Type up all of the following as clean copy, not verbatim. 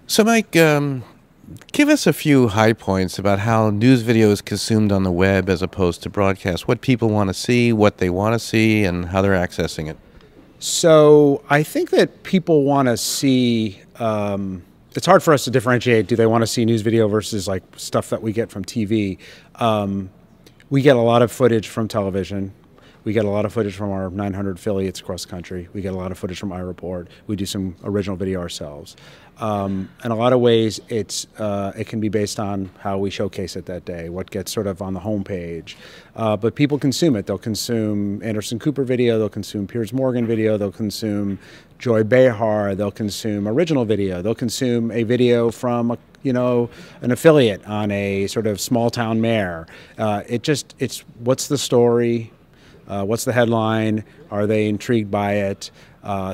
So, Mike, give us a few high points about how news video is consumed on the web as opposed to broadcast. What people want to see, what they want to see, and how they're accessing it. So I think that people want to see. It's hard for us to differentiate. Do they want to see news video versus like stuff that we get from TV? We get a lot of footage from television. We get a lot of footage from our 900 affiliates across the country. We get a lot of footage from iReport. We do some original video ourselves. In a lot of ways, it can be based on how we showcase it that day, what gets sort of on the homepage. But people consume it. They'll consume Anderson Cooper video. They'll consume Piers Morgan video. They'll consume Joy Behar. They'll consume original video. They'll consume a video from an affiliate on a sort of small town mayor. It's what's the story. What's the headline? Are they intrigued by it?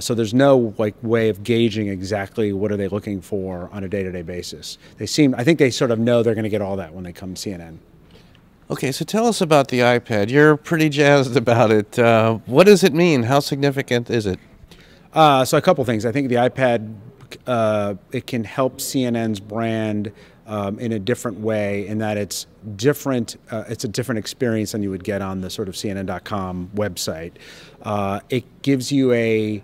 So there's no way of gauging exactly what are they looking for on a day-to-day basis. I think they sort of know they're going to get all that when they come to CNN. Okay, so tell us about the iPad. You're pretty jazzed about it. What does it mean? How significant is it? So a couple things. I think the iPad, it can help CNN's brand in a different way, in that it's different. It's a different experience than you would get on the sort of CNN.com website. It gives you a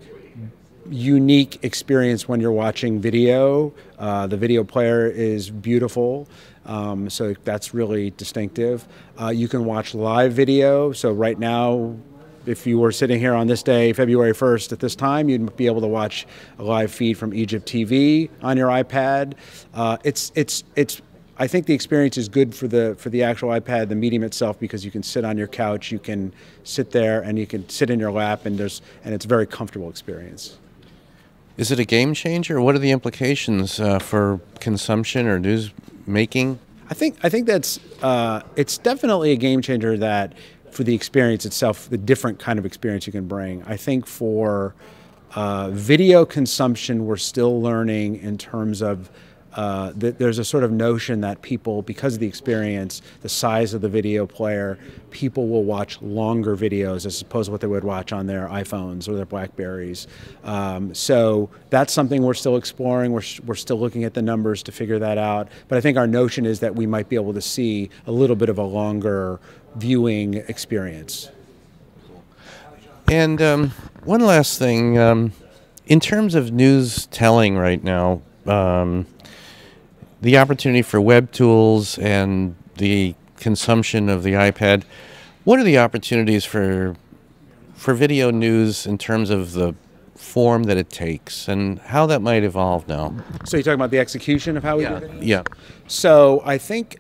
unique experience when you're watching video. The video player is beautiful, so that's really distinctive. You can watch live video. So right now, if you were sitting here on this day, February 1st, at this time, you'd be able to watch a live feed from Egypt TV on your iPad. I think the experience is good for the actual iPad, the medium itself, because you can sit on your couch, you can sit there, and you can sit in your lap, and it's a very comfortable experience. Is it a game changer? What are the implications for consumption or news making? I think that's it's definitely a game changer that. For the experience itself, the different kind of experience you can bring. I think for video consumption, we're still learning in terms of there's a sort of notion that people, because of the experience, the size of the video player, people will watch longer videos as opposed to what they would watch on their iPhones or their Blackberries. So that's something we're still exploring. We're still looking at the numbers to figure that out. But I think our notion is that we might be able to see a little bit of a longer viewing experience. And one last thing, in terms of news telling right now, the opportunity for web tools and the consumption of the iPad, what are the opportunities for video news in terms of the form that it takes and how that might evolve now? So you're talking about the execution of how we do it? Yeah. So I think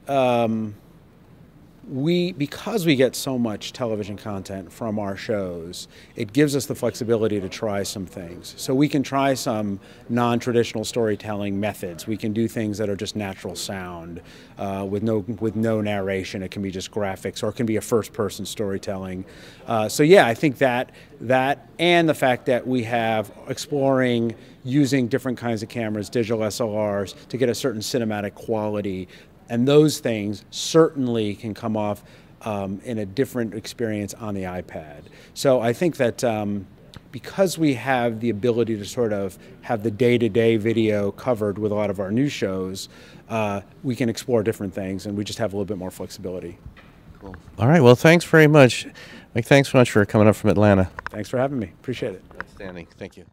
because we get so much television content from our shows, it gives us the flexibility to try some things. So we can try some non-traditional storytelling methods. We can do things that are just natural sound with no narration. It can be just graphics, or it can be a first-person storytelling. So yeah, I think that and the fact that we have exploring using different kinds of cameras, digital SLRs, to get a certain cinematic quality. And those things certainly can come off in a different experience on the iPad. So I think that because we have the ability to sort of have the day-to-day video covered with a lot of our news shows, we can explore different things, and we just have a little bit more flexibility. Cool. All right. Well, thanks very much. Mike, thanks so much for coming up from Atlanta. Thanks for having me. Appreciate it. Outstanding. Thank you.